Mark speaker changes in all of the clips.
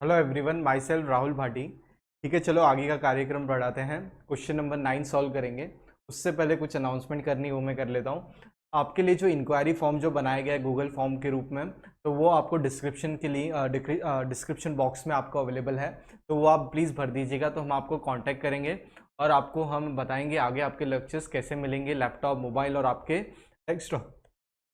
Speaker 1: Hello everyone, my self Rahul Bhati. ठीक है, चलो आगे का कार्यक्रम बढ़ाते हैं। क्वेश्चन नंबर 9 सॉल्व करेंगे। उससे पहले कुछ अनाउंसमेंट करनी वो मैं कर लेता हूँ। आपके लिए जो इंक्वायरी फॉर्म जो बनाया गया है गूगल फॉर्म के रूप में, तो वो आपको डिस्क्रिप्शन के लिए डिस्क्रिप्शन बॉक्स में आपको अवेलेबल है। तो वो आप प्लीज़ भर दीजिएगा, तो हम आपको कांटेक्ट करेंगे और आपको हम बताएंगे आगे आपके लेक्चर्स कैसे मिलेंगे, लैपटॉप, मोबाइल और आपके डेस्कटॉप।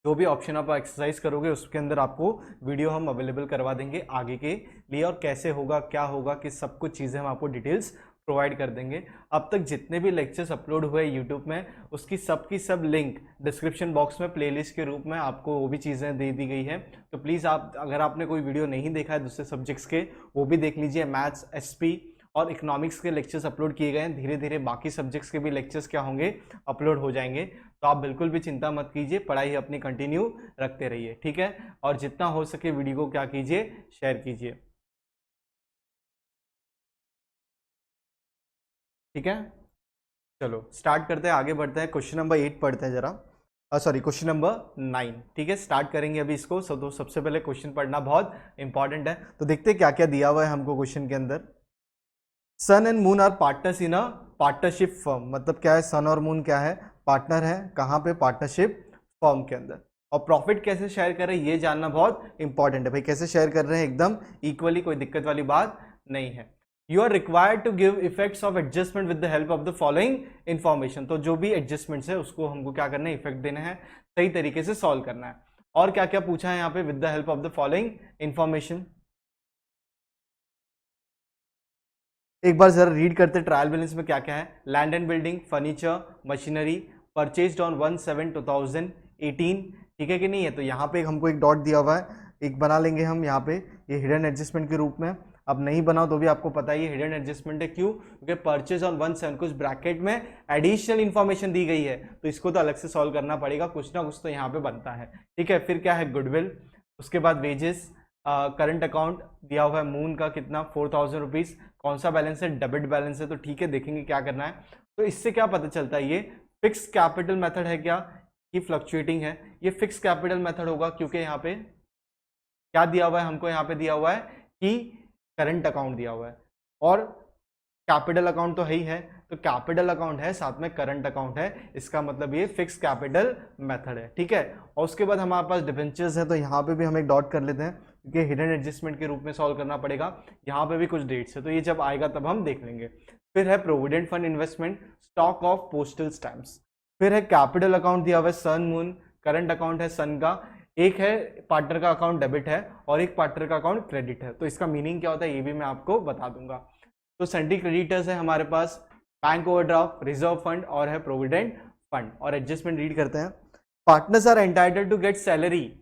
Speaker 1: जो भी ऑप्शन आप एक्सरसाइज करोगे उसके अंदर आपको वीडियो हम अवेलेबल करवा देंगे आगे के लिए, और कैसे होगा, क्या होगा, कि सब कुछ चीज़ें हम आपको डिटेल्स प्रोवाइड कर देंगे। अब तक जितने भी लेक्चर्स अपलोड हुए यूट्यूब में, उसकी सब लिंक डिस्क्रिप्शन बॉक्स में प्लेलिस्ट के रूप में आपको वो भी चीज़ें दे दी गई है। तो प्लीज़ आप, अगर आपने कोई वीडियो नहीं देखा है दूसरे सब्जेक्ट्स के, वो भी देख लीजिए। मैथ्स, एसपी और इकोनॉमिक्स के लेक्चर्स अपलोड किए गए हैं। धीरे धीरे बाकी सब्जेक्ट्स के भी लेक्चर्स क्या होंगे, अपलोड हो जाएंगे। तो आप बिल्कुल भी चिंता मत कीजिए, पढ़ाई अपनी कंटिन्यू रखते रहिए, ठीक है। और जितना हो सके वीडियो को क्या कीजिए, शेयर कीजिए, ठीक है। चलो स्टार्ट करते हैं, आगे बढ़ते हैं। क्वेश्चन नंबर 8 पढ़ते हैं जरा। Sorry, question number 9। ठीक है, स्टार्ट करेंगे अभी इसको। तो सबसे पहले क्वेश्चन पढ़ना बहुत इंपॉर्टेंट है। तो देखते हैं क्या क्या दिया हुआ है हमको क्वेश्चन के अंदर। Sun and moon are partners in a partnership firm. मतलब क्या है, सन और मून क्या है, पार्टनर है। कहाँ पे, पार्टनरशिप फर्म के अंदर। और प्रॉफिट कैसे शेयर कर रहे हैं ये जानना बहुत इंपॉर्टेंट है भाई। कैसे शेयर कर रहे हैं, एकदम इक्वली, कोई दिक्कत वाली बात नहीं है। You are required to give effects of adjustment with the help of the following information. तो जो भी एडजस्टमेंट्स है उसको हमको क्या करना है, इफेक्ट देना है, सही तरीके से सॉल्व करना है। और क्या क्या पूछा है यहाँ पे, with the help of the following information. एक बार जरा रीड करते, ट्रायल बैलेंस में क्या क्या है। Land and building, furniture, machinery, purchased on 1/7/2018। ठीक है कि नहीं है। तो यहाँ पे हमको एक डॉट दिया हुआ है, एक बना लेंगे हम यहाँ पे, ये हिडन एडजस्टमेंट के रूप में। अब नहीं बनाओ तो भी आपको पता ही है हिडन एडजस्टमेंट है, क्यों, क्योंकि परचेज ऑन 1/7 कुछ ब्रैकेट में एडिशनल इन्फॉर्मेशन दी गई है, तो इसको तो अलग से सॉल्व करना पड़ेगा, कुछ ना कुछ तो यहाँ पे बनता है। ठीक है, फिर क्या है, गुडविल। उसके बाद वेजेस, करंट अकाउंट दिया हुआ है मून का कितना, 4000 रुपीज। कौन सा बैलेंस है, डेबिट बैलेंस है। तो ठीक है, देखेंगे क्या करना है। तो इससे क्या पता चलता है, ये फिक्स कैपिटल मेथड है क्या, कि फ्लक्चुएटिंग है। ये फिक्स कैपिटल मेथड होगा, क्योंकि यहाँ पे क्या दिया हुआ है हमको, यहाँ पे दिया हुआ है कि करंट अकाउंट दिया हुआ है, और कैपिटल अकाउंट तो है ही है। तो कैपिटल अकाउंट है, साथ में करंट अकाउंट है, इसका मतलब ये फिक्स कैपिटल मेथड है। ठीक है, और उसके बाद हमारे पास डिबेंचर्स है, तो यहाँ पे भी हम एक डॉट कर लेते हैं, क्योंकि हिडन एडजस्टमेंट के रूप में सॉल्व करना पड़ेगा। यहाँ पे भी कुछ डेट्स है, तो ये जब आएगा तब हम देख लेंगे। फिर है provident fund investment, stock of postal stamps. फिर है कैपिटल अकाउंट दिया हुआ है सन मून, करंट अकाउंट है सन का, एक है पार्टनर का अकाउंट डेबिट है और एक पार्टनर का अकाउंट क्रेडिट है। तो इसका मीनिंग क्या होता है ये भी मैं आपको बता दूंगा। तो सेंट्री क्रेडिटर्स है हमारे पास, बैंक ओवरड्राफ्ट, रिजर्व फंड और है प्रोविडेंट फंड। और एडजस्टमेंट रीड करते हैं। Partners are entitled to get salary,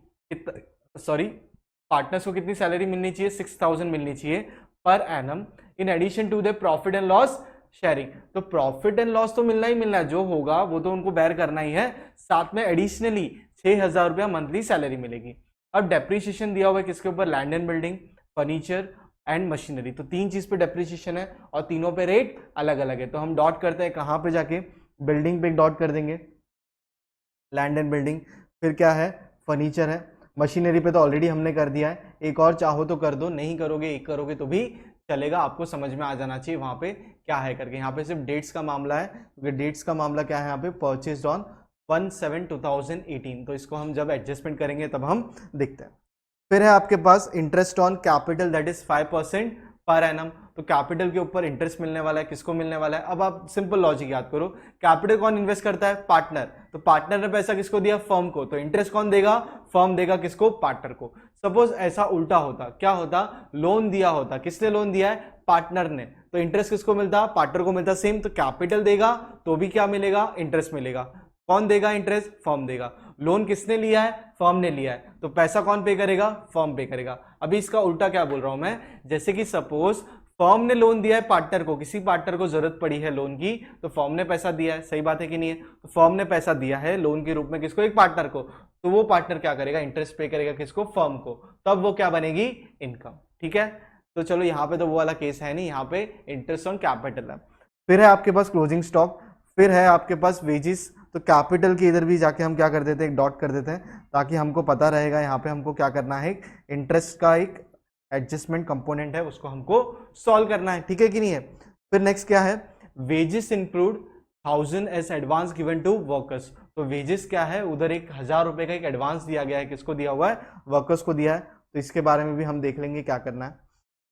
Speaker 1: sorry, partners को कितनी सैलरी मिलनी चाहिए, 6000 मिलनी चाहिए per annum, in addition to the profit and loss sharing. तो प्रॉफिट एंड लॉस तो मिलना ही मिलना है, जो होगा वो तो उनको बेयर करना ही है, साथ में एडिशनली 6000 रुपया मंथली सैलरी मिलेगी। अब डेप्रीशिएशन दिया हुआ है किसके ऊपर, land and building, furniture and machinery. तो तीन चीज पे डेप्रीशिएशन है और तीनों पे रेट अलग अलग है। तो हम डॉट करते हैं कहाँ पे जाके, बिल्डिंग पे एक डॉट कर देंगे, लैंड एंड बिल्डिंग। फिर क्या है, फर्नीचर है। मशीनरी पे तो ऑलरेडी हमने कर दिया है, एक और चाहो तो कर दो, नहीं करोगे एक करोगे तो भी चलेगा, आपको समझ में आ जाना चाहिए वहां पे क्या है करके। यहाँ पे सिर्फ डेट्स का मामला है, क्योंकि डेट्स का मामला क्या है यहाँ पे, परचेज ऑन 1/7/2018। तो इसको हम जब एडजस्टमेंट करेंगे तब हम देखते हैं। फिर है आपके पास interest on capital, that is 5% per annum. तो कैपिटल के ऊपर इंटरेस्ट मिलने वाला है, किसको मिलने वाला है। अब आप सिंपल लॉजिक याद करो, कैपिटल कौन इन्वेस्ट करता है, पार्टनर। तो पार्टनर ने पैसा किसको दिया, फर्म को। तो इंटरेस्ट कौन देगा, फर्म देगा किसको, पार्टनर को। सपोज ऐसा उल्टा होता, क्या होता, लोन दिया होता, किसने लोन दिया है, पार्टनर ने। तो इंटरेस्ट किसको मिलता, पार्टनर को मिलता। सेम, तो कैपिटल देगा तो भी क्या मिलेगा, इंटरेस्ट मिलेगा। कौन देगा इंटरेस्ट, फर्म देगा। लोन किसने लिया है, फर्म ने लिया है, तो पैसा कौन पे करेगा, फर्म पे करेगा। अभी इसका उल्टा क्या बोल रहा हूं मैं, जैसे कि सपोज फर्म ने लोन दिया है पार्टनर को, किसी पार्टनर को जरूरत पड़ी है लोन की, तो फर्म ने पैसा दिया है, सही बात है कि नहीं है। तो फर्म ने पैसा दिया है लोन के रूप में किसको, एक पार्टनर को। तो वो पार्टनर क्या करेगा, इंटरेस्ट पे करेगा किसको, फर्म को। तब वो क्या बनेगी, इनकम। ठीक है, तो चलो यहाँ पे तो वो वाला केस है नहीं, यहाँ पे इंटरेस्ट ऑन कैपिटल है। फिर है आपके पास क्लोजिंग स्टॉक, फिर है आपके पास वेजिस। तो कैपिटल के इधर भी जाके हम क्या कर देते हैं, एक डॉट कर देते हैं, ताकि हमको पता रहेगा यहाँ पे हमको क्या करना है, इंटरेस्ट का एक एडजस्टमेंट कंपोनेंट है उसको हमको सॉल्व करना है, ठीक है कि नहीं है। फिर नेक्स्ट क्या है, wages include 1000 as advance given to workers. तो वेजेस क्या है, उधर 1000 रुपए का एक एडवांस दिया गया है, किसको दिया हुआ है, वर्कर्स को दिया है। तो इसके बारे में भी हम देख लेंगे क्या करना है।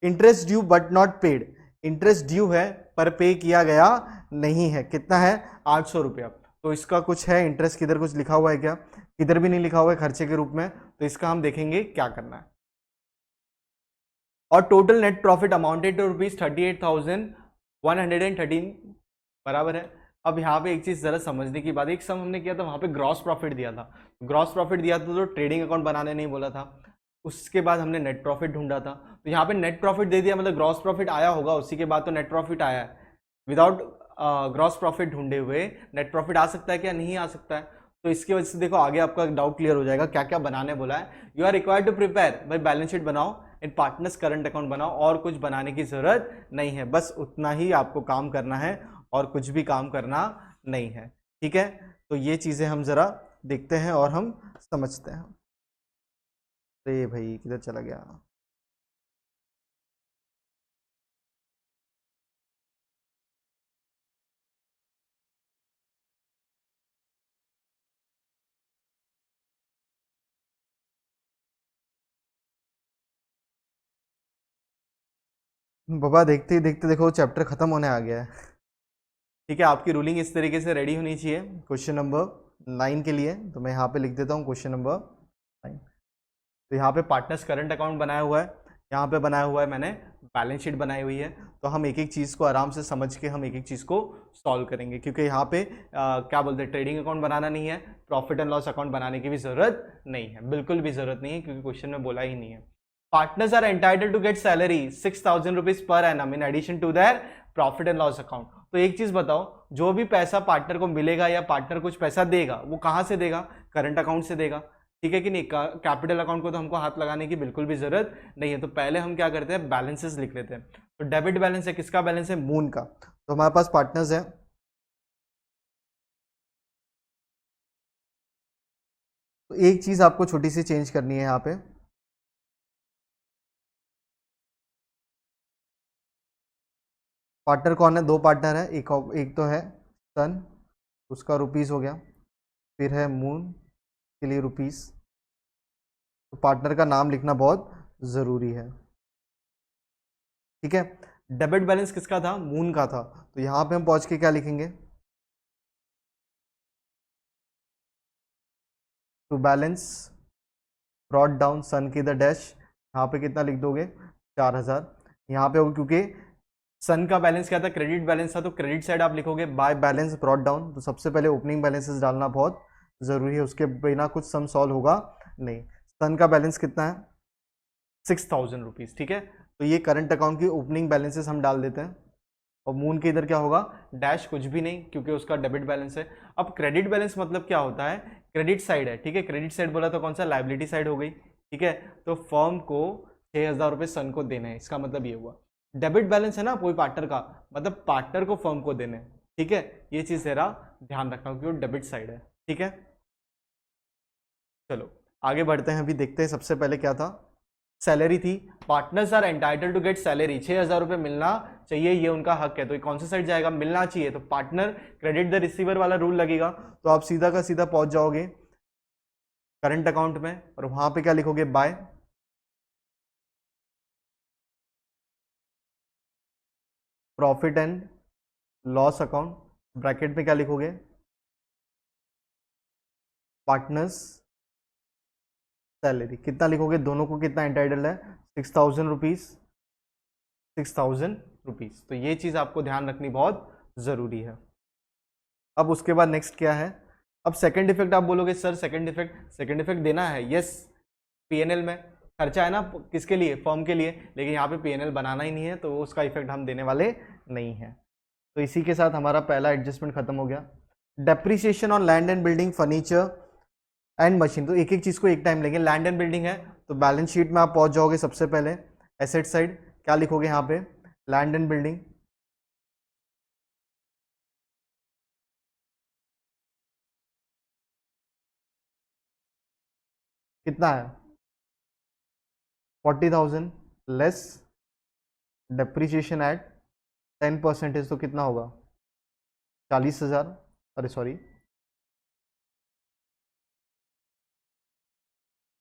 Speaker 1: Interest due but not paid, interest due है पर पे किया गया नहीं है, कितना है 800 रुपया। तो इसका कुछ है इंटरेस्ट, किधर कुछ लिखा हुआ है क्या, किधर भी नहीं लिखा हुआ है खर्चे के रूप में, तो इसका हम देखेंगे क्या करना है। और total net profit amounted to ₹38,113 बराबर है। अब यहाँ पे एक चीज जरा समझने की बात, एक सम हमने किया था वहां पे ग्रॉस प्रॉफिट दिया था, ग्रॉस प्रॉफिट दिया था तो ट्रेडिंग अकाउंट बनाने नहीं बोला था, उसके बाद हमने नेट प्रॉफिट ढूंढा था। तो यहाँ पे नेट प्रॉफिट दे दिया, मतलब ग्रॉस प्रॉफिट आया होगा, उसी के बाद तो नेट प्रॉफिट आया है। विदाउट ग्रॉस प्रॉफिट ढूंढे हुए नेट प्रॉफिट आ सकता है क्या, नहीं आ सकता है। तो इसकी वजह से देखो आगे आपका डाउट क्लियर हो जाएगा क्या क्या बनाने बोला है। You are required to prepare, भाई बैलेंस शीट बनाओ, इन पार्टनर्स करंट अकाउंट बनाओ, और कुछ बनाने की जरूरत नहीं है, बस उतना ही आपको काम करना है और कुछ भी काम करना नहीं है, ठीक है। तो ये चीजें हम जरा देखते हैं और हम समझते हैं। अरे भाई किधर चला गया, बाबा देखते ही देखते देखो चैप्टर खत्म होने आ गया है, ठीक है। आपकी रूलिंग इस तरीके से रेडी होनी चाहिए क्वेश्चन नंबर 9 के लिए। तो मैं यहाँ पे लिख देता हूँ क्वेश्चन नंबर 9। तो यहाँ पे पार्टनर्स करंट अकाउंट बनाया हुआ है, यहाँ पे बनाया हुआ है मैंने बैलेंस शीट बनाई हुई है। तो हम एक एक चीज़ को आराम से समझ के हम एक एक चीज़ को सॉल्व करेंगे, क्योंकि यहाँ पे क्या बोलते हैं, ट्रेडिंग अकाउंट बनाना नहीं है, प्रॉफिट एंड लॉस अकाउंट बनाने की भी जरूरत नहीं है, बिल्कुल भी जरूरत नहीं है, क्योंकि क्वेश्चन में बोला ही नहीं है। Partners are entitled to get salary 6,000 rupees per annum in addition to their profit and loss account. तो एक चीज बताओ, जो भी पैसा पार्टनर को मिलेगा या पार्टनर कुछ पैसा देगा, वो कहां से देगा, करंट अकाउंट से देगा, ठीक है कि नहीं। कैपिटल अकाउंट को तो हमको हाथ लगाने की बिल्कुल भी जरूरत नहीं है। तो पहले हम क्या करते हैं, बैलेंसेस लिख लेते हैं। तो डेबिट बैलेंस है, किसका बैलेंस है, मून का। तो हमारे पास पार्टनर्स है, तो एक चीज आपको छोटी सी चेंज करनी है यहाँ पे, पार्टनर कौन है, दो पार्टनर है, एक एक तो है सन, उसका रुपीस हो गया, फिर है मून के लिए रुपीस। तो पार्टनर का नाम लिखना बहुत जरूरी है, ठीक है। डेबिट बैलेंस किसका था, मून का था। तो यहां पे हम पहुंच के क्या लिखेंगे, टू बैलेंस ब्रॉट डाउन सन की द डैश, यहाँ पे कितना लिख दोगे 4000। यहाँ पे क्योंकि सन का बैलेंस क्या था, क्रेडिट बैलेंस था, तो क्रेडिट साइड आप लिखोगे बाय बैलेंस ब्रॉट डाउन। तो सबसे पहले ओपनिंग बैलेंसेस डालना बहुत जरूरी है, उसके बिना कुछ सम सॉल्व होगा नहीं। सन का बैलेंस कितना है, 6,000 रुपीज, ठीक है। तो ये करंट अकाउंट की ओपनिंग बैलेंसेस हम डाल देते हैं। और मून के इधर क्या होगा, डैश कुछ भी नहीं, क्योंकि उसका डेबिट बैलेंस है। अब क्रेडिट बैलेंस मतलब क्या होता है, क्रेडिट साइड है, ठीक है। क्रेडिट साइड बोला तो कौन सा, लाइबिलिटी साइड हो गई, ठीक है। तो फर्म को 6,000 रुपये सन को देने हैं, इसका मतलब ये हुआ। डेबिट बैलेंस है ना कोई पार्टनर का, मतलब पार्टनर को फर्म को देने, ठीक है। ये चीज जरा ध्यान रखना क्योंकि वो डेबिट साइड है, ठीक है। चलो आगे बढ़ते हैं, अभी देखते हैं सबसे पहले क्या था, सैलरी थी। Partners are entitled to get salary, 6,000 रुपये मिलना चाहिए, ये उनका हक है। तो कौन सी साइड जाएगा, मिलना चाहिए, तो पार्टनर क्रेडिट द रिसीवर वाला रूल लगेगा। तो आप सीधा का सीधा पहुंच जाओगे करंट अकाउंट में, और वहां पे क्या लिखोगे, by profit and loss account, bracket में क्या लिखोगे, पार्टनर्स सैलरी, कितना लिखोगे, दोनों को कितना एंटाइटल है, 6,000 रुपीज, 6,000 रुपीज। तो ये चीज आपको ध्यान रखनी बहुत जरूरी है। अब उसके बाद नेक्स्ट क्या है, अब सेकंड इफेक्ट आप बोलोगे sir second effect, second effect देना है, यस। पीएनएल में खर्चा है ना, किसके लिए, फर्म के लिए, लेकिन यहाँ पे पीएनएल बनाना ही नहीं है, तो उसका इफेक्ट हम देने वाले नहीं है। तो इसी के साथ हमारा पहला एडजस्टमेंट खत्म हो गया। Depreciation on land and building, furniture and machine, तो एक एक चीज को एक टाइम लेंगे। लैंड एंड बिल्डिंग है, तो बैलेंस शीट में आप पहुंच जाओगे सबसे पहले, एसेट साइड क्या लिखोगे यहाँ पे, लैंड एंड बिल्डिंग, कितना है 40,000, लेस डेप्रिसिएशन एट 10%, तो कितना होगा 40,000, अरे सॉरी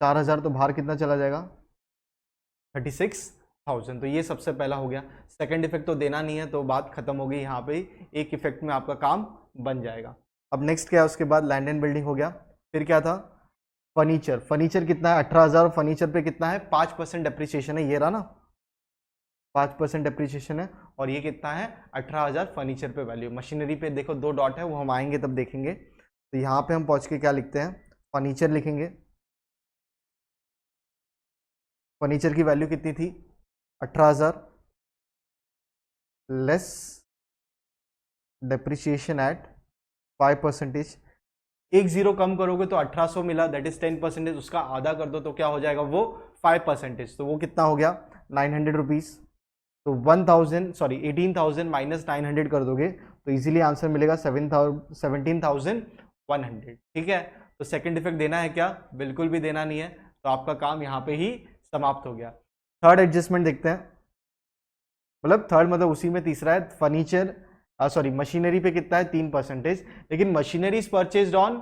Speaker 1: 4,000, तो बाहर कितना चला जाएगा 36,000। तो ये सबसे पहला हो गया। सेकंड इफेक्ट तो देना नहीं है, तो बात खत्म हो गई यहाँ पे, एक इफेक्ट में आपका काम बन जाएगा। अब नेक्स्ट क्या है, उसके बाद लैंड एंड बिल्डिंग हो गया। फिर क्या था, फर्नीचर। फर्नीचर कितना है 18,000, फर्नीचर पे कितना है 5% डेप्रिसिएशन है, ये रहा ना 5% डेप्रिसिएशन है, और ये कितना है 18,000 फर्नीचर पे वैल्यू। मशीनरी पे देखो 2 डॉट है, वो हम आएंगे तब देखेंगे। तो यहाँ पे हम पहुँच के क्या लिखते हैं, फर्नीचर लिखेंगे। फर्नीचर की वैल्यू कितनी थी 18,000 लेस डेप्रिसिएशन एट 5%। एक जीरो कम करोगे तो 1800 मिला, दैट इज 10%, उसका आधा कर दो तो क्या हो जाएगा वो 5%, तो वो कितना हो गया 900 रुपीज। तो 18,000 माइनस 900 कर दोगे तो इजीली आंसर मिलेगा 17,100। ठीक है, तो सेकंड इफेक्ट देना है क्या, बिल्कुल भी देना नहीं है, तो आपका काम यहाँ पे ही समाप्त हो गया। थर्ड एडजस्टमेंट देखते हैं, मतलब थर्ड मतलब उसी में तीसरा है, फर्नीचर सॉरी मशीनरी पे कितना है 3%, लेकिन मशीनरी इज परचेज्ड ऑन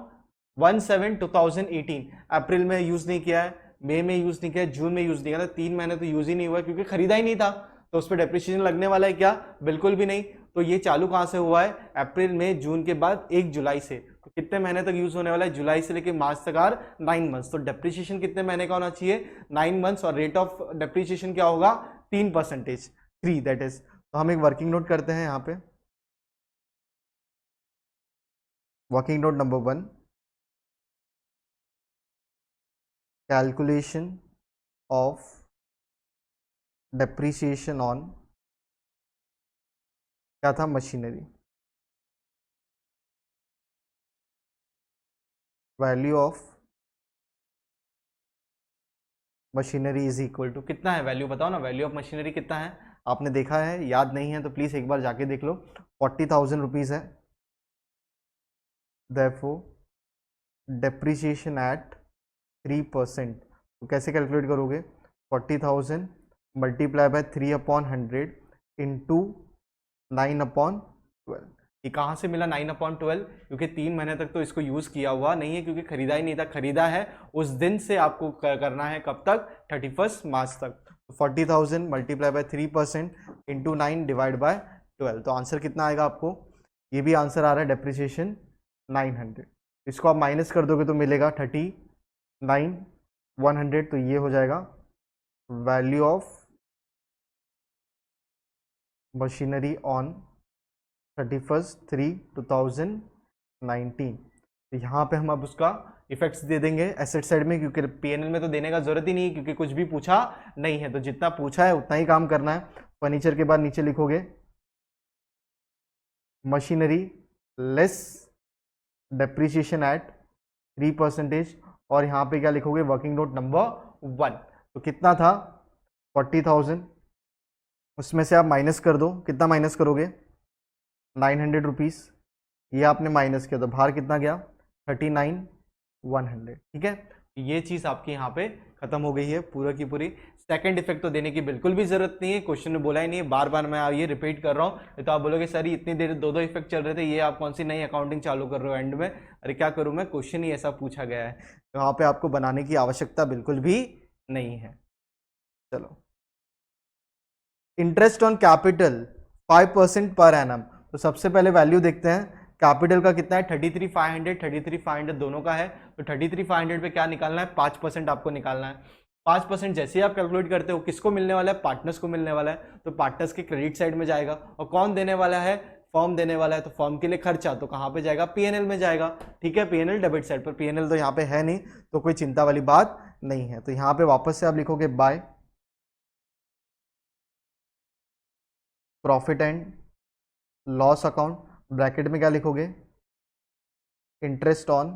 Speaker 1: 1/7/2018, अप्रैल में यूज नहीं किया है, मई में यूज नहीं किया है, जून में यूज नहीं किया, 3 महीने तो यूज ही नहीं हुआ क्योंकि खरीदा ही नहीं था, तो उस पर डेप्रिसिएशन लगने वाला है क्या, बिल्कुल भी नहीं। तो ये चालू कहां से हुआ है, अप्रैल में, जून के बाद 1 जुलाई से, तो कितने महीने तक यूज होने वाला है, जुलाई से लेकर मार्च तक आर 9 मंथ्स, तो डेप्रिसिएशन कितने महीने का होना चाहिए 9 मंथ्स, और रेट ऑफ डेप्रिसिएशन क्या होगा 3%, 3 दैट इज। तो हम एक वर्किंग नोट करते हैं यहाँ पे, working note number 1, calculation of depreciation on क्या था machinery, value of machinery is equal to कितना है, वैल्यू बताओ ना, वैल्यू ऑफ मशीनरी कितना है, आपने देखा है, याद नहीं है तो प्लीज एक बार जाके देख लो, 40,000 रुपीज है। देयरफॉर डेप्रिसिएशन एट 3%, तो कैसे कैलकुलेट करोगे, 40,000 मल्टीप्लाई बाय 3/100 इंटू 9/12। ये कहाँ से मिला 9/12, क्योंकि 3 महीने तक तो इसको यूज किया हुआ नहीं है, क्योंकि खरीदा ही नहीं था, खरीदा है उस दिन से आपको करना है, कब तक 31 मार्च तक। 40,000 multiply by 3% into 9 divide by 12, तो आंसर कितना आएगा आपको, ये भी आंसर आ रहा है डेप्रिसिएशन 900, इसको आप माइनस कर दोगे तो मिलेगा 39,100, तो ये हो जाएगा वैल्यू ऑफ मशीनरी ऑन 31/3/2019। तो यहाँ पे हम अब उसका इफेक्ट्स दे देंगे एसेट साइड में, क्योंकि पीएनएल में तो देने का जरूरत ही नहीं है, क्योंकि कुछ भी पूछा नहीं है, तो जितना पूछा है उतना ही काम करना है। फर्नीचर के बाद नीचे लिखोगे मशीनरी लेस डेप्रिसिएशन एट 3%, और यहाँ पे क्या लिखोगे वर्किंग नोट नंबर 1, तो कितना था 40,000, उसमें से आप माइनस कर दो, कितना माइनस करोगे 900 रुपीज़, ये आपने माइनस किया तो बाहर कितना गया 39,100। ठीक है, ये चीज़ आपकी यहाँ पे खत्म हो गई है पूरा की पूरी। सेकंड इफेक्ट तो देने की बिल्कुल भी जरूरत नहीं है, क्वेश्चन में बोला ही नहीं है, बार बार मैं ये रिपीट कर रहा हूँ, तो आप बोलोगे सर इतनी देर 2 इफेक्ट चल रहे थे, ये आप कौन सी नई अकाउंटिंग चालू कर रहे हो एंड में, अरे क्या करूँ मैं, क्वेश्चन ही ऐसा पूछा गया है, तो यहाँ पे आपको बनाने की आवश्यकता बिल्कुल भी नहीं है। चलो, interest on capital 5% per annum, तो सबसे पहले वैल्यू देखते हैं, कैपिटल का कितना है 33,500, 33,500 दोनों का है, तो 33,500 पे क्या निकालना है 5% आपको निकालना है। 5% जैसे ही आप कैलकुलेट करते हो किसको मिलने वाला है, पार्टनर्स को मिलने वाला है, तो पार्टनर्स के क्रेडिट साइड में जाएगा, और कौन देने वाला है, फॉर्म देने वाला है, तो फॉर्म के लिए खर्चा तो कहाँ पे जाएगा, पीएनएल में जाएगा। ठीक है, पीएनएल डेबिट साइड पर, पीएनएल तो यहाँ पे है नहीं, तो कोई चिंता वाली बात नहीं है। तो यहाँ पे वापस से आप लिखोगे by profit and loss account, bracket में क्या लिखोगे, इंटरेस्ट ऑन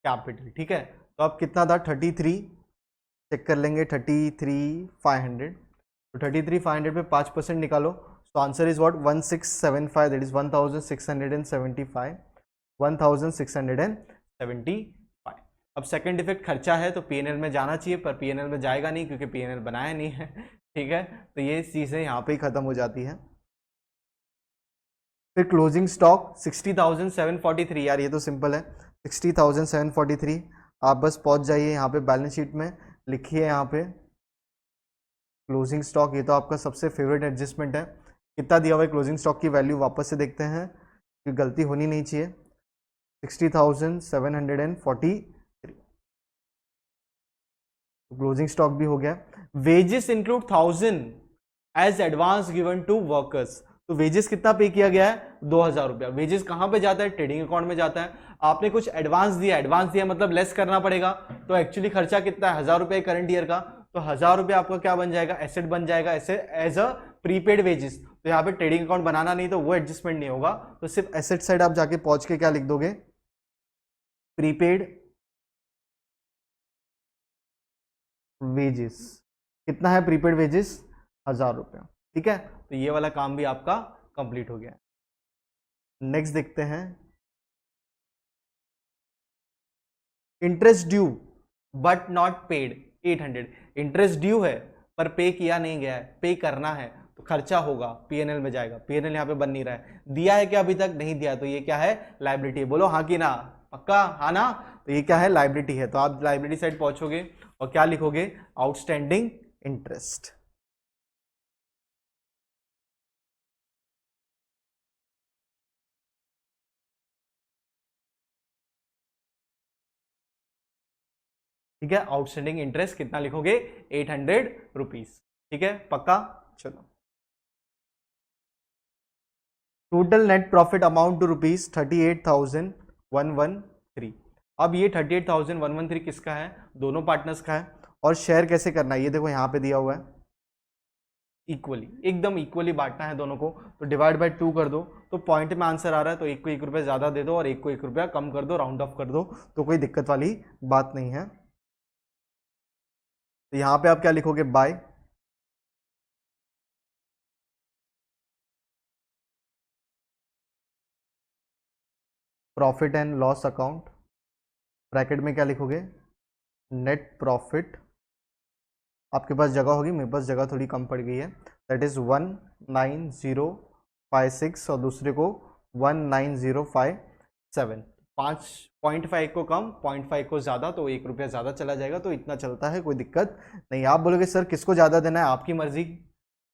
Speaker 1: कैपिटल। ठीक है, तो अब कितना था 33, चेक कर लेंगे 33,500, तो 33,500 पे 5% निकालो, तो answer is what 1675, that is 1675, 1675। अब सेकंड डिफेक्ट खर्चा है तो पीएनएल में जाना चाहिए, पर पीएनएल में जाएगा नहीं क्योंकि पीएनएल बनाया नहीं है। ठीक है, तो ये चीज़ें यहाँ पे ही खत्म हो जाती है। फिर क्लोजिंग स्टॉक 60,743, यार ये तो सिंपल है, 60,743। आप बस पहुंच जाइए यहाँ पे बैलेंस शीट में, लिखिए यहाँ पे क्लोजिंग स्टॉक। ये तो आपका सबसे फेवरेट एडजस्टमेंट है। कितना दिया हुआ है क्लोजिंग स्टॉक की वैल्यू, वापस से देखते हैं कि गलती होनी नहीं चाहिए। 60,743 क्लोजिंग स्टॉक भी हो गया। Wages include 1000 as advance given to workers, तो वेजेस कितना पे किया गया है, 2000 रुपया। वेजेस कहां पे जाता है, ट्रेडिंग अकाउंट में जाता है। आपने कुछ एडवांस दिया, एडवांस दिया मतलब लेस करना पड़ेगा, तो एक्चुअली खर्चा कितना है, 1000 रुपया करंट ईयर का, तो 1000 रुपया आपका क्या बन जाएगा, एसेट बन जाएगा, ऐसे एज अ प्रीपेड वेजेस। तो यहाँ पे ट्रेडिंग अकाउंट बनाना नहीं, तो वो एडजस्टमेंट नहीं होगा, तो सिर्फ एसेट साइड आप जाके पहुंच के क्या लिख दोगे, प्रीपेड वेजेस। कितना है प्रीपेड वेजेस, 1000 रुपया। ठीक है, तो ये वाला काम भी आपका कंप्लीट हो गया। नेक्स्ट देखते हैं, interest due but not paid 800। Interest due है पर पे किया नहीं गया है, पे करना है, तो खर्चा होगा, पीएनएल में जाएगा। पीएनएल यहाँ पे बन नहीं रहा है, दिया है क्या, अभी तक नहीं दिया, तो ये क्या है, लाइबिलिटी। बोलो हाँ कि ना, पक्का हाँ ना, तो ये क्या है, लाइबिलिटी है। तो आप लाइबिलिटी साइड पहुंचोगे और क्या लिखोगे, आउटस्टैंडिंग इंटरेस्ट। ठीक है, आउटस्टैंडिंग इंटरेस्ट कितना लिखोगे, 800 रुपीज। ठीक है, पक्का। चलो, total net profit amount to rupees 38,113। अब ये 38,113 किसका है, दोनों पार्टनर्स का है। और शेयर कैसे करना है, ये देखो यहाँ पे दिया हुआ है, इक्वली, एकदम इक्वली बांटना है दोनों को। तो डिवाइड बाय 2 कर दो, तो पॉइंट में आंसर आ रहा है, तो एक को 1 रुपया ज्यादा दे दो और एक को 1 रुपया कम कर दो, राउंड ऑफ कर दो, तो कोई दिक्कत वाली बात नहीं है। तो यहाँ पे आप क्या लिखोगे, by profit and loss account, bracket में क्या लिखोगे, नेट प्रॉफिट। आपके पास जगह होगी, मेरे पास जगह थोड़ी कम पड़ गई है, दैट इज 19056 और दूसरे को 19057। 5.5 को कम, 0.5 को ज़्यादा, तो 1 रुपया ज़्यादा चला जाएगा, तो इतना चलता है, कोई दिक्कत नहीं। आप बोलोगे सर किसको ज़्यादा देना है, आपकी मर्जी,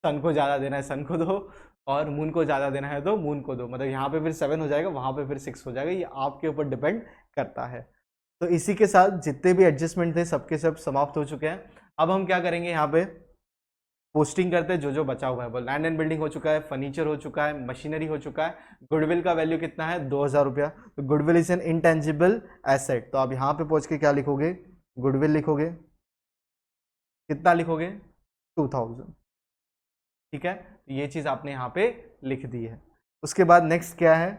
Speaker 1: सन को ज़्यादा देना है सन को दो, और मून को ज़्यादा देना है तो मून को दो। मतलब यहाँ पे फिर 7 हो जाएगा, वहाँ पे फिर 6 हो जाएगा, ये आपके ऊपर डिपेंड करता है। तो इसी के साथ जितने भी एडजस्टमेंट थे सबके सब समाप्त हो चुके हैं। अब हम क्या करेंगे, यहाँ पे पोस्टिंग करते हैं जो जो बचा हुआ है। वो लैंड एंड बिल्डिंग हो चुका है, फर्नीचर हो चुका है, मशीनरी हो चुका है, गुडविल का वैल्यू कितना है, 2000 रुपया। तो goodwill is an intangible asset, तो आप यहाँ पे पहुंच के क्या लिखोगे, गुडविल लिखोगे, कितना लिखोगे, 2000। ठीक है, तो ये चीज आपने यहाँ पे लिख दी है। उसके बाद नेक्स्ट क्या है,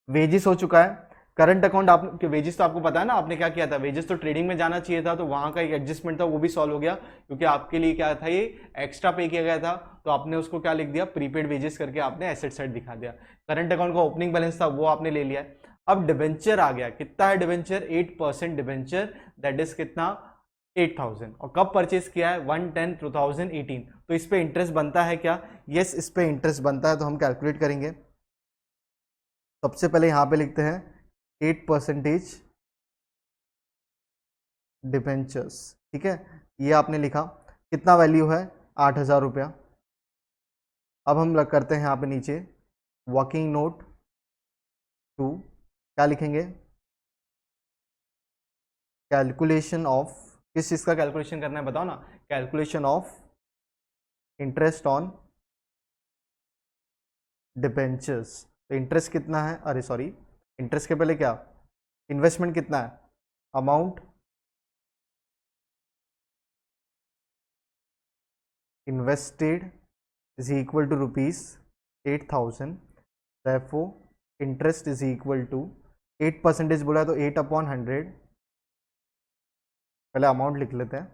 Speaker 1: वेजेस हो चुका है। करंट अकाउंट, आप वेजेस तो आपको पता है ना, आपने क्या किया था, वेजेस तो ट्रेडिंग में जाना चाहिए था, तो वहां का एक एडजस्टमेंट था, वो भी सॉल्व हो गया, क्योंकि आपके लिए क्या था, ये एक्स्ट्रा पे किया गया था, तो आपने उसको क्या लिख दिया, प्रीपेड वेजेस करके आपने एसेट साइड दिखा दिया। करंट अकाउंट का ओपनिंग बैलेंस था, वो आपने ले लिया। अब डिबेंचर आ गया, कितना है डिबेंचर, 8% डिबेंचर, दैट इज कितना, 8000। और कब परचेस किया है, 1/10/2018। तो इस पे इंटरेस्ट बनता है क्या, यस, इस पे इंटरेस्ट बनता है, तो हम कैलकुलेट करेंगे। सबसे पहले यहां पे लिखते हैं 8% डिबेंचर्स। ठीक है, ये आपने लिखा, कितना वैल्यू है, 8000 रुपया। अब हम करते हैं यहाँ पे नीचे वर्किंग नोट 2, क्या लिखेंगे, कैलकुलेशन ऑफ, किस चीज़ का कैलकुलेशन करना है बताओ ना, calculation of interest on debentures. तो इंटरेस्ट कितना है, अरे सॉरी, इंटरेस्ट के पहले क्या, इन्वेस्टमेंट कितना है, amount invested is equal to rupees 8000, therefore interest is equal to 8% बोला तो 8/100, पहले अमाउंट लिख लेते हैं,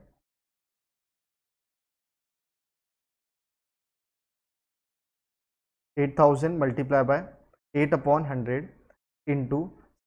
Speaker 1: 8000 मल्टीप्लाई बाय 8/100 इंटू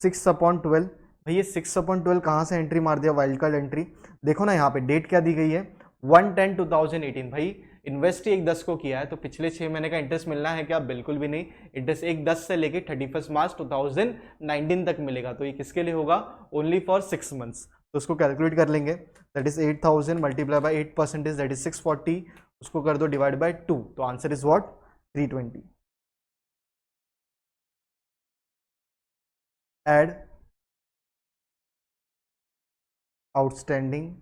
Speaker 1: 6/12। भैया 6/12 कहाँ से एंट्री मार दिया, वाइल्ड कार्ड एंट्री। देखो ना यहाँ पे डेट क्या दी गई है, 1/10/2018। भाई इन्वेस्ट ही 1/10 को किया है, तो पिछले 6 महीने का इंटरेस्ट मिलना है क्या, बिल्कुल भी नहीं। इंटरेस्ट 1/10 से लेके 31 मार्च 2019 तक मिलेगा। तो ये किसके लिए होगा, ओनली फॉर 6 मंथ्स। तो उसको कैलकुलेट कर लेंगे, that is 8000 multiply by 8%, that is 640, उसको कर दो डिवाइड बाई 2, तो answer is what, 320। Add outstanding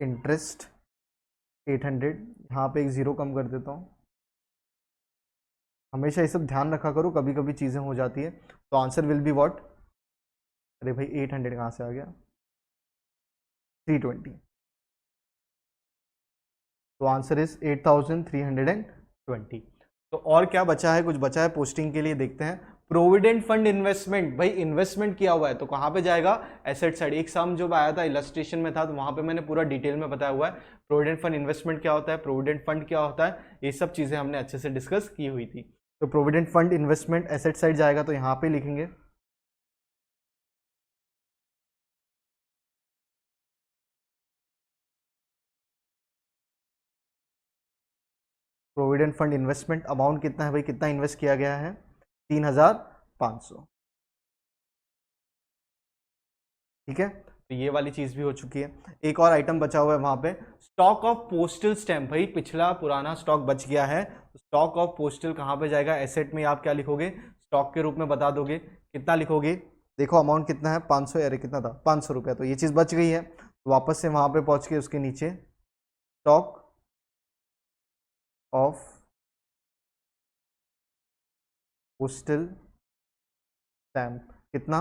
Speaker 1: interest 800, यहाँ पे एक जीरो कम कर देता हूँ। हमेशा ये सब ध्यान रखा करो, कभी कभी चीज़ें हो जाती है। तो आंसर विल बी व्हाट, अरे भाई 800 कहाँ से आ गया, 320। तो आंसर इज 8320। तो और क्या बचा है, कुछ बचा है पोस्टिंग के लिए, देखते हैं। प्रोविडेंट फंड इन्वेस्टमेंट, भाई इन्वेस्टमेंट किया हुआ है तो कहाँ पे जाएगा, एसेट साइड। एक साम जब आया था इलस्ट्रेशन में था, तो वहां पे मैंने पूरा डिटेल में बताया हुआ है प्रोविडेंट फंड इन्वेस्टमेंट क्या होता है, प्रोविडेंट फंड क्या होता है, ये सब चीजें हमने अच्छे से डिस्कस की हुई थी। तो provident fund investment asset side जाएगा, तो यहाँ पे लिखेंगे प्रोविडेंट फंड इन्वेस्टमेंट। अमाउंट कितना है भाई, कितना इन्वेस्ट किया गया है, 3500। ठीक है, तो ये वाली चीज भी हो चुकी है। एक और आइटम बचा हुआ है वहां पे, स्टॉक ऑफ पोस्टल स्टैंप। भाई पिछला पुराना स्टॉक बच गया है, तो स्टॉक ऑफ पोस्टल कहाँ पे जाएगा, एसेट में आप क्या लिखोगे, स्टॉक के रूप में बता दोगे, कितना लिखोगे। देखो अमाउंट कितना है, 500, अरे कितना था, 500 रुपया। तो ये चीज बच गई है, तो वापस से वहां पे पहुंच के उसके नीचे स्टॉक ऑफ पोस्टल स्टैम्प कितना,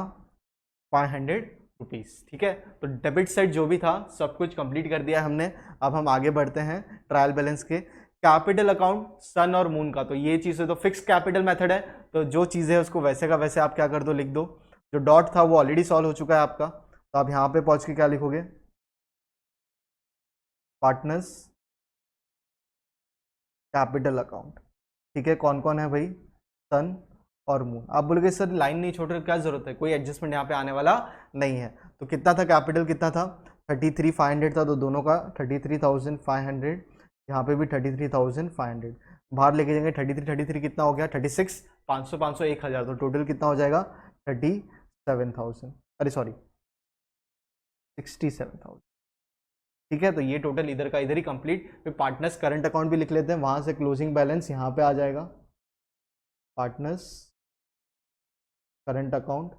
Speaker 1: 500 रुपीज। ठीक है, तो डेबिट साइड जो भी था सब कुछ कंप्लीट कर दिया हमने। अब हम आगे बढ़ते हैं ट्रायल बैलेंस के। कैपिटल अकाउंट सन और मून का, तो ये चीज़ तो फिक्स कैपिटल मेथड है, तो जो चीज़ है उसको वैसे का वैसे आप क्या कर दो, लिख दो। जो डॉट था वो ऑलरेडी सॉल्व हो चुका है आपका, तो आप यहाँ पे पहुंच के क्या लिखोगे, पार्टनर्स कैपिटल अकाउंट। ठीक है, कौन कौन है भाई, सन और मून। आप बोलोगे सर लाइन नहीं छोड़ रहे, क्या जरूरत है, कोई एडजस्टमेंट यहाँ पे आने वाला नहीं है। तो कितना था कैपिटल, कितना था, 33,500 था, तो दोनों का 33,500, यहाँ पे भी 33,500, बाहर लेके जाएंगे 33 कितना हो गया, 36, 500 500 1000, तो टोटल कितना हो जाएगा, 37,000, अरे सॉरी 67,000। ठीक है, तो ये टोटल इधर का इधर ही कंप्लीट। फिर पार्टनर्स करंट अकाउंट भी लिख लेते हैं, वहां से क्लोजिंग बैलेंस यहाँ पे आ जाएगा, पार्टनर्स करंट अकाउंट।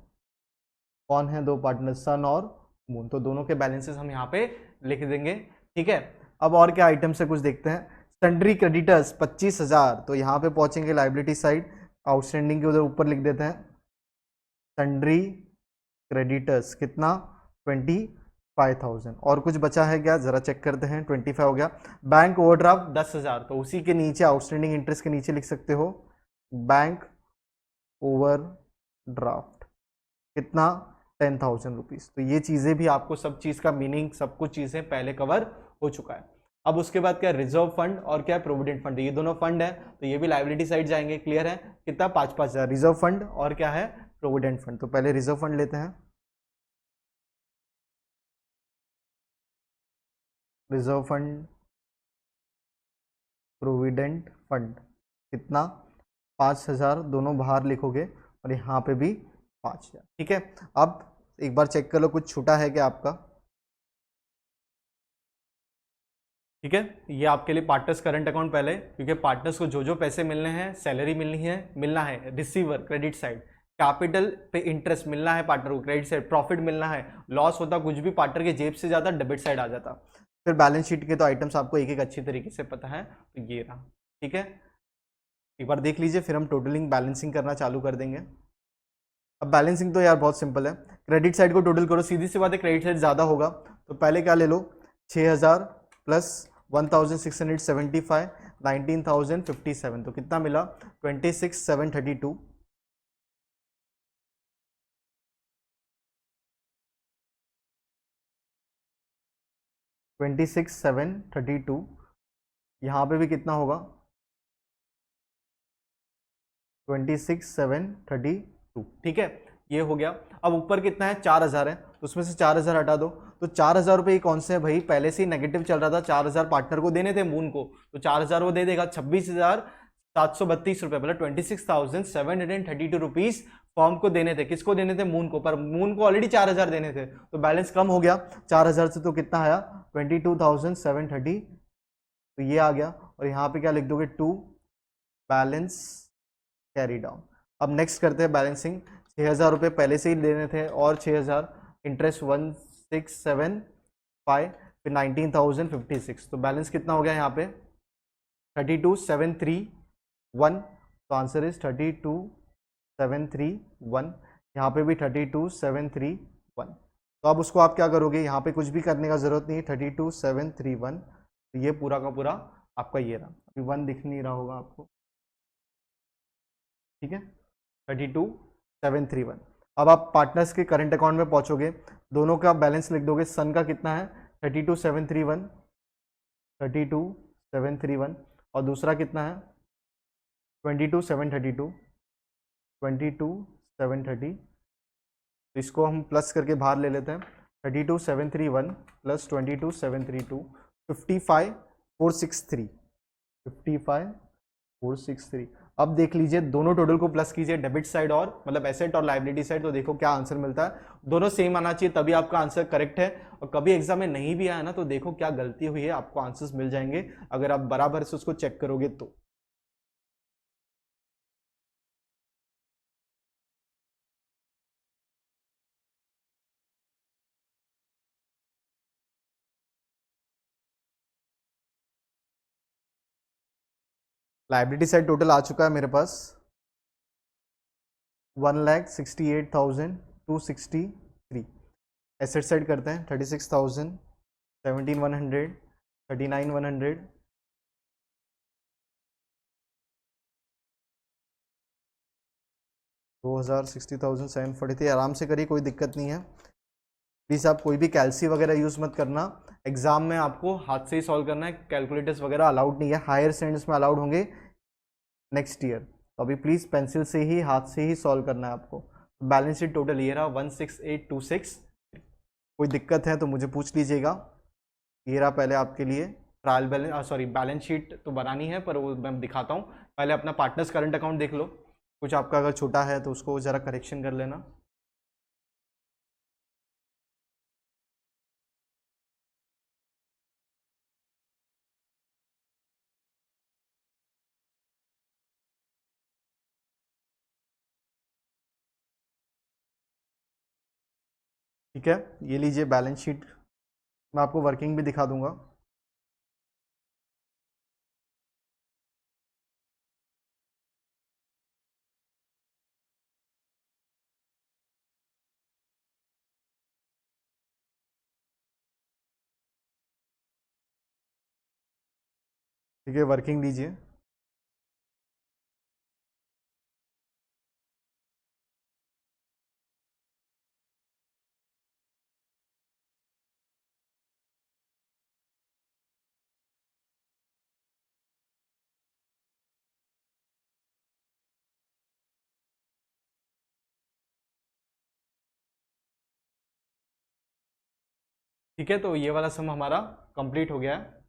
Speaker 1: कौन है दो पार्टनर, सन और मून, तो दोनों के बैलेंसेस हम यहाँ पे लिख देंगे। ठीक है, अब और क्या आइटम से कुछ देखते हैं। सन्ड्री क्रेडिटर्स 25,000, तो यहाँ पे पहुंचेंगे लाइबिलिटी साइड, आउटस्टैंडिंग के उधर ऊपर लिख देते हैं सन्ड्री क्रेडिटर्स कितना, 25,000। और कुछ बचा है क्या, जरा चेक करते हैं, 25 हो गया। बैंक ओवरड्राफ्ट 10,000, तो उसी के नीचे आउटस्टैंडिंग इंटरेस्ट के नीचे लिख सकते हो बैंक ओवरड्राफ्ट कितना, 10,000 रुपीज। तो ये चीजें भी आपको सब चीज का मीनिंग, सब कुछ चीजें पहले कवर हो चुका है। अब उसके बाद क्या, रिजर्व फंड और क्या प्रोविडेंट फंड, ये दोनों फंड है, तो ये भी लाइबिलिटी साइड जाएंगे, क्लियर है। कितना, 5,000 रिजर्व फंड और क्या है, प्रोविडेंट फंड। तो पहले रिजर्व फंड लेते हैं, रिजर्व फंड प्रोविडेंट फंड कितना, 5,000, दोनों बाहर लिखोगे, और यहाँ पे भी 5,000। ठीक है, अब एक बार चेक कर लो कुछ छूटा है क्या आपका। ठीक है, ये आपके लिए पार्टनर्स करंट अकाउंट पहले, क्योंकि पार्टनर्स को जो जो पैसे मिलने हैं, सैलरी मिलना है रिसीवर क्रेडिट साइड, कैपिटल पे इंटरेस्ट मिलना है पार्टनर को क्रेडिट साइड, प्रॉफिट मिलना है, लॉस होता कुछ भी पार्टनर के जेब से जाता डेबिट साइड आ जाता। फिर बैलेंस शीट के तो आइटम्स आपको एक एक अच्छी तरीके से पता है, तो ये रहा। ठीक है, एक बार देख लीजिए, फिर हम टोटलिंग बैलेंसिंग करना चालू कर देंगे। अब बैलेंसिंग तो यार बहुत सिंपल है, क्रेडिट साइड को टोटल करो, सीधी सी बात है क्रेडिट साइड ज़्यादा होगा, तो पहले क्या ले लो, 6,000 प्लस 1,675, 19,057, तो कितना मिला, 26,732। 26,732, यहाँ पे भी कितना होगा, 26,732। ठीक है, ये हो गया। अब ऊपर कितना है, 4000 है, तो उसमें से 4000 हटा दो। तो 4000 रुपये कौन से है भाई, पहले से ही नेगेटिव चल रहा था, 4000 पार्टनर को देने थे मून को, तो 4000 वो दे देगा, 26,732 रुपये, मतलब 26,732 रुपीज फॉर्म को देने थे। किसको देने थे, मून को, पर मून को ऑलरेडी 4000 देने थे, तो बैलेंस कम हो गया 4000 से, तो कितना आया 22,730, तो ये आ गया। और यहाँ पे क्या लिख दोगे, टू बैलेंस कैरी डाउन। अब नेक्स्ट करते हैं बैलेंसिंग। 6000 रुपये पहले से ही देने थे, और 6000 इंटरेस्ट 1675, फिर 19,056, तो बैलेंस कितना हो गया यहाँ पे 32,731। तो आंसर इज 32,731, यहाँ पे भी 32,731। तो अब उसको आप क्या करोगे, यहाँ पे कुछ भी करने का जरूरत नहीं है, 32,731, तो ये पूरा का पूरा आपका ये रहा। अभी 1 दिख नहीं रहा होगा आपको, ठीक है, 32,731। अब आप पार्टनर्स के करंट अकाउंट में पहुंचोगे, दोनों का बैलेंस लिख दोगे। सन का कितना है 32,731, 32,731, और दूसरा कितना है 22,732, 22,730। तो इसको हम प्लस करके बाहर ले लेते हैं, 32,731 प्लस 22,732, 55,463, 55,463। अब देख लीजिए, दोनों टोटल को प्लस कीजिए, डेबिट साइड और मतलब एसेट और लाइबिलिटी साइड, तो देखो क्या आंसर मिलता है। दोनों सेम आना चाहिए, तभी आपका आंसर करेक्ट है। और कभी एग्जाम में नहीं भी आया ना, तो देखो क्या गलती हुई है, आपको आंसर्स मिल जाएंगे अगर आप बराबर से उसको चेक करोगे तो। लाइबिलिटी साइड टोटल आ चुका है मेरे पास 1,68,263। एसेट साइड करते हैं, 36,000, 17,100, 39,100, 2,000, 60,743। आराम से करिए, कोई दिक्कत नहीं है। प्लीज़ आप कोई भी कैलसी वगैरह यूज़ मत करना, एग्जाम में आपको हाथ से ही सॉल्व करना है, कैलकुलेटर्स वगैरह अलाउड नहीं है, हायर स्टैंडर्ड्स में अलाउड होंगे नेक्स्ट ईयर। तो अभी प्लीज़ पेंसिल से ही, हाथ से ही सॉल्व करना है आपको। बैलेंस शीट टोटल ये रहा 16826। कोई दिक्कत है तो मुझे पूछ लीजिएगा। ये रहा पहले आपके लिए trial balance, sorry balance sheet तो बनानी है, पर वो मैं दिखाता हूँ। पहले अपना पार्टनर्स करंट अकाउंट देख लो, कुछ आपका अगर छोटा है तो उसको ज़रा करेक्शन कर लेना। ठीक है, ये लीजिए बैलेंस शीट, मैं आपको वर्किंग भी दिखा दूंगा। ठीक है, वर्किंग लीजिए। ठीक है, तो ये वाला सम हमारा कंप्लीट हो गया है।